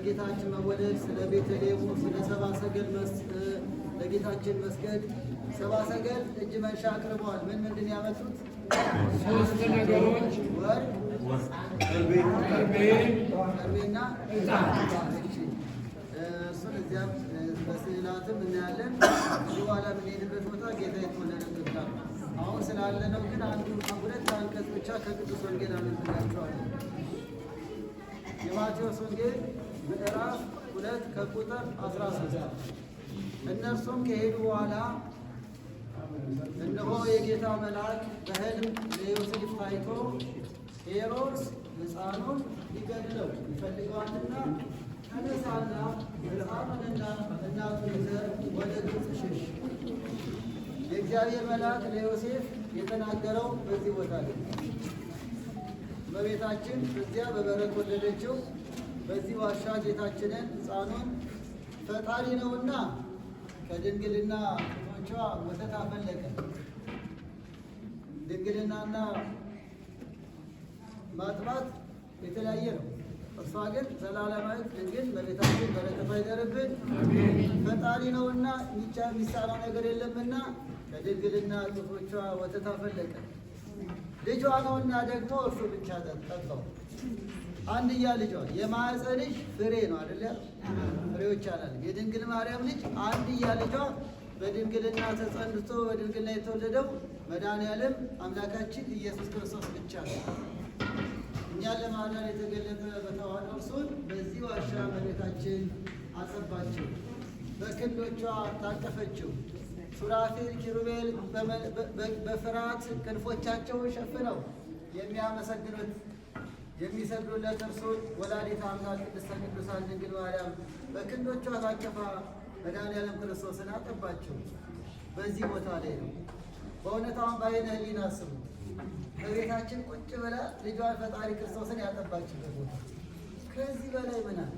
ጌታችን መወለድ፣ ስለ ቤተልሔሙ፣ ስለ ሰብአ ሰገል ለጌታችን መስገድ ሰብአ ሰገል እጅ መንሻ አቅርበዋል። ምንድን ያመጡት? 3 ነገሮች ወርቅ፣ ከርቤና ዕጣን። እሱን እዚያም በስዕላትም እናያለን። እዚህ በኋላ የምንሄድበት ቦታ ጌታ የተወለደበት ነው። አሁን ስላለነው ግን አንዱ ሁለት አንቀጽ ብቻ ከቅዱስ ወንጌል አነብላችኋለን። የማቴዎስ ወንጌል ምዕራፍ 2 ከቁጥር 13 እነርሱም ከሄዱ በኋላ እነሆ የጌታ መልአክ በሕልም ለዮሴፍ ታይቶ ሄሮድስ ሕፃኑን ሊገድለው ይፈልገዋልና ተነሳና ሕፃኑንና እናቱን ይዘህ ወደ ግብፅ ሽሽ። የእግዚአብሔር መልአክ ለዮሴፍ የተናገረው በዚህ ቦታ ነው። እመቤታችን በዚያ በበረት ወለደችው። በዚህ ዋሻ ጌታችንን ሕፃኑን ፈጣሪ ነውና ከድንግልና ጡቶቿ ወተት አፈለቀ። ድንግልናና ማጥባት የተለያየ ነው። እርሷ ግን ዘላለማዊት ድንግል እመቤታችን በረከቷ ይደርብን። ፈጣሪ ነውና የሚሳነው ነገር የለምና ከድንግልና ጡቶቿ ወተት አፈለቀ። ልጇ ነውና ደግሞ እርሱ ብቻ ጠጣው። አንድያ ልጇ የማኅፀንሽ ፍሬ ነው አይደል? ፍሬዎች አላል። የድንግል ማርያም ልጅ አንድያ ልጇ በድንግልና ተጸንቶ በድንግልና የተወለደው መድኃኔዓለም አምላካችን ኢየሱስ ክርስቶስ ብቻ ነው። እኛን ለማዳን የተገለጠ በተዋሕዶ እርሱን በዚህ ዋሻ እመቤታችን አጸባችው፣ በክንዶቿ ታቀፈችው። ሱራፌል ኪሩቤል በፍርሃት ክንፎቻቸውን ሸፍነው የሚያመሰግኑት የሚሰግዱለት እርሱን ወላዲተ አምላክ ቅድስተ ቅዱሳን ድንግል ማርያም በክንዶቿ ታቀፋ መድኃኔዓለም ክርስቶስን አጠባቸው። በዚህ ቦታ ላይ ነው። በእውነታውን በዓይነ ሕሊና አስቡ። በቤታችን ቁጭ ብላ ልጇን ፈጣሪ ክርስቶስን ያጠባችበት ቦታ ከዚህ በላይ ምን አለ?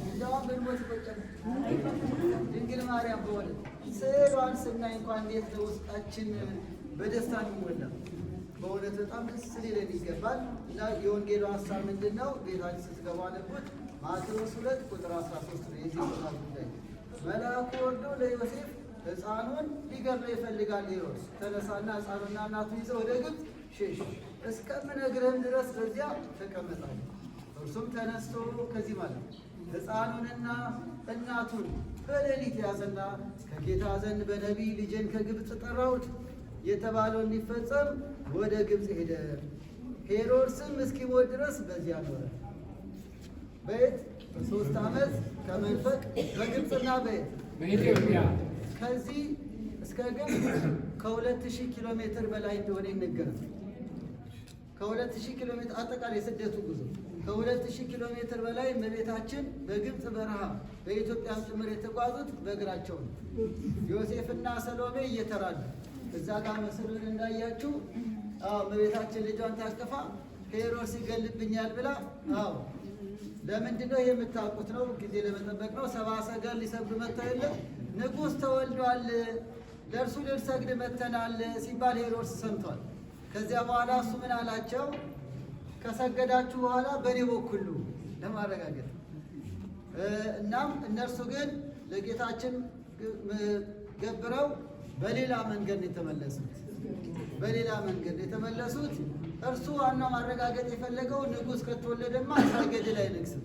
እንደውም ብንሞት ይቆጨናል። ድንግል ማርያም በእውነት ስዕሏን ስናይ እንኳን እንዴት ውስጣችን በደስታ የሚሞላ በእውነት በጣም ደስ ሊለን ይገባል። እና የወንጌሉ ሀሳብ ምንድን ነው? ቤታችን ስትገቡ አነቡት። ማቴዎስ 2 ቁጥር 13 ነው። የዚህ ቦታ ጉዳይ መልአኩ ወርዶ ለዮሴፍ ሕፃኑን ሊገድለው ይፈልጋል ሄሮድስ፣ ተነሳና ሕፃኑና እናቱን ይዘው ወደ ግብፅ ሽሽ፣ እስከምነግርህም ድረስ በዚያ ተቀመጣለህ። እርሱም ተነስቶ ከዚህ ማለት ሕፃኑንና እናቱን በሌሊት ያዘና ከጌታ ዘንድ በነቢይ ልጄን ከግብፅ ጠራሁት የተባለው እንዲፈጸም ወደ ግብፅ ሄደ። ሄሮድስም እስኪሞት ድረስ በዚያ ኖረ። በየት? 3 ዓመት ከመንፈቅ በግብፅና በኢትዮጵያ ከዚህ እስከ ግብፅ ከ2000 ኪሎ ሜትር በላይ እንደሆነ ይነገራል። ከ2000 ኪሎ ሜትር አጠቃላይ ስደቱ ጉዞ ከ2000 ኪሎ ሜትር በላይ እመቤታችን በግብፅ በረሃ በኢትዮጵያም ጭምር የተጓዙት በእግራቸው ነው። ዮሴፍና ሰሎሜ እየተራዱ እዛ ጋር መስሉን እንዳያችሁ እመቤታችን ልጇን ታቅፋ ሄሮድስ ይገልብኛል ብላ ለምንድን ነው? ይሄ የምታውቁት ነው። ጊዜ ለመጠበቅ ነው። ሰብአ ሰገል ሊሰግዱ መጥተው የለም ንጉሥ ተወልዷል፣ ለእርሱ ልንሰግድ መጥተናል ሲባል ሄሮድስ ሰምቷል። ከዚያ በኋላ እሱ ምን አላቸው? ከሰገዳችሁ በኋላ በእኔ በኩል ለማረጋገጥ። እናም እነርሱ ግን ለጌታችን ገብረው በሌላ መንገድ የተመለሱት እርሱ ዋናው ማረጋገጥ የፈለገው ንጉሥ ከተወለደማ ሳይገድል አይነግስም።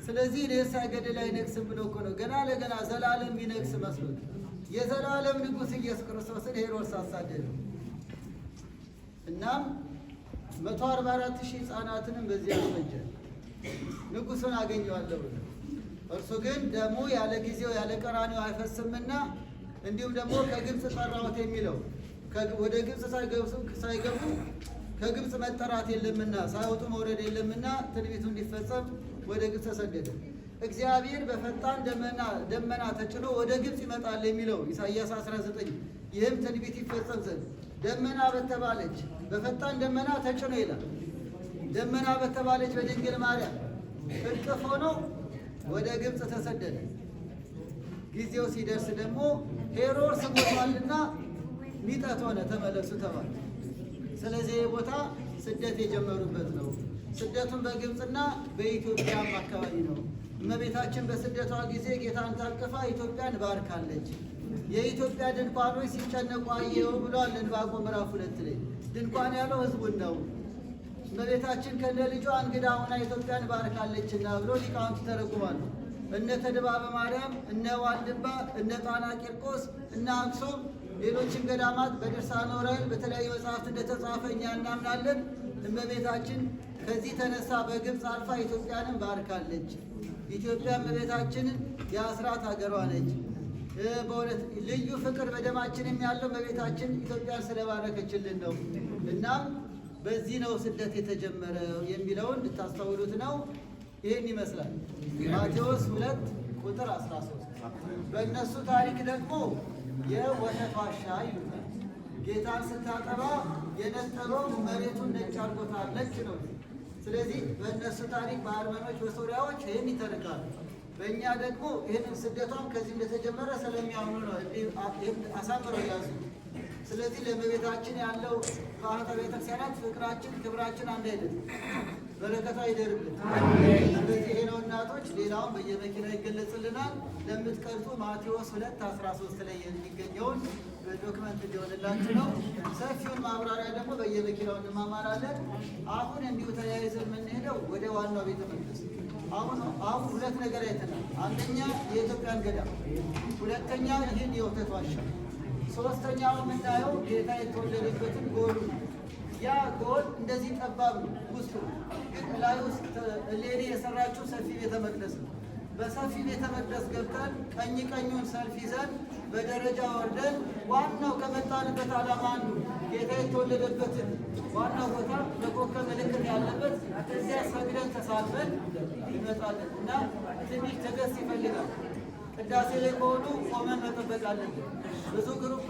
ስለዚህ እኔ ሳይገድል አይነግስም ብሎ እኮ ነው ገና ለገና ዘላለም ቢነግስ መስሎት የዘላለም ንጉሥ ኢየሱስ ክርስቶስን ሄሮድስ አሳደደው። እናም 144,000 ሕፃናትንም በዚህ አስፈጀ። ንጉሡን አገኘዋለሁ። እርሱ ግን ደሙ ያለ ጊዜው ያለ ቀራንዮ አይፈስምና እንዲሁም ደግሞ ከግብፅ ጠራሁት የሚለው ወደ ግብፅ ሳይገቡ ከግብፅ መጠራት የለምና ሳይወጡ መውረድ የለምና ትንቢቱ እንዲፈጸም ወደ ግብፅ ተሰደደ። እግዚአብሔር በፈጣን ደመና ተጭኖ ወደ ግብፅ ይመጣል የሚለው ኢሳይያስ 19 ይህም ትንቢት ይፈጸም ዘንድ ደመና በተባለች በፈጣን ደመና ተጭኖ ይላል። ደመና በተባለች በድንግል ማርያም እቅፍ ሆኖ ወደ ግብፅ ተሰደደ። ጊዜው ሲደርስ ደግሞ ሄሮድስ ሞቷልና ሚጠት ሆነ፣ ተመለሱ ተባለ። ስለዚህ ቦታ ስደት የጀመሩበት ነው። ስደቱን በግብፅና በኢትዮጵያም አካባቢ ነው። እመቤታችን በስደቷ ጊዜ ጌታን ታቅፋ ኢትዮጵያን ባርካለች። የኢትዮጵያ ድንኳኖች ሲጨነቁ አየሁ ብሏል ዕንባቆም ምዕራፍ 2 ላይ። ድንኳን ያለው ሕዝቡን ነው። እመቤታችን ከነ ልጇ እንግዳ ሆና ኢትዮጵያን ባርካለችና ብሎ ሊቃውንት ተረጉማሉ። እነ ተድባበ ማርያም፣ እነ ዋልድባ፣ እነ ጣና ቂርቆስ፣ እነ አክሱም ሌሎችም ገዳማት በድርሳነ ዑራኤል በተለያዩ መጽሐፍት እንደተጻፈ እኛ እናምናለን። እመቤታችን ከዚህ ተነሳ በግብፅ አልፋ ኢትዮጵያንም ባርካለች። ኢትዮጵያ እመቤታችንን የአስራት ሀገሯ ነች። በእውነት ልዩ ፍቅር በደማችንም ያለው እመቤታችን ኢትዮጵያን ስለባረከችልን ነው። እናም በዚህ ነው ስደት የተጀመረው የሚለውን እንድታስተውሉት ነው። ይህን ይመስላል ማቴዎስ 2 ቁጥር 13። በእነሱ ታሪክ ደግሞ የወተት ዋሻ ይሉታል። ጌታን ስታጠባ የነጠበው መሬቱን ነጭ አድርጎታለች ነው። ስለዚህ በእነሱ ታሪክ በአርመኖች በሶሪያዎች ይህን ይተርካሉ። በእኛ ደግሞ ይህንን ስደቷም ከዚህ እንደተጀመረ ስለሚያምኑ ነው አሳምረው ያዙ። ስለዚህ ለእመቤታችን ያለው ባህታ ቤተክርስቲያናት ፍቅራችን፣ ክብራችን አንድ አይደለም። በረከቷ ይደርብን። ስለዚህ ይሄ ነው እናቶች። ሌላውን በየመኪና ይገለጽልናል። ለምትቀርጹ ማቴዎስ 2:13 ላይ የሚገኘውን በዶክመንት እንዲሆንላችሁ ነው። ሰፊውን ማብራሪያ ደግሞ በየመኪናው እንማማራለን። አሁን እንዲሁ ተያይዘን የምንሄደው ወደ ዋናው ቤተ መቅደስ። አሁን ሁለት ነገር አይተናል። አንደኛ የኢትዮጵያን ገዳም፣ ሁለተኛ ይህን የወተት ዋሻ፣ ሶስተኛው የምናየው ጌታ የተወለደበትን ጎሉ። ያ ጎል እንደዚህ ጠባብ ነው ውስጡ፣ ግን ላይ ውስጥ እሌኒ የሰራችው ሰፊ ቤተ መቅደስ ነው። በሰፊ ቤተ መቅደስ ገብተን ቀኝ ቀኙን ሰልፍ ይዘን በደረጃ ወርደን ዋናው ከመጣንበት ዓላማ አንዱ ጌታ የተወለደበትን ዋናው ቦታ በኮከብ ምልክት ያለበት እዚያ ሰግደን ተሳልፈን እንመጣለን እና ትንሽ ትዕግስት ይፈልጋል። ቅዳሴ ላይ ከሆኑ ቆመን መጠበቅ አለብን። ብዙ ግሩፕ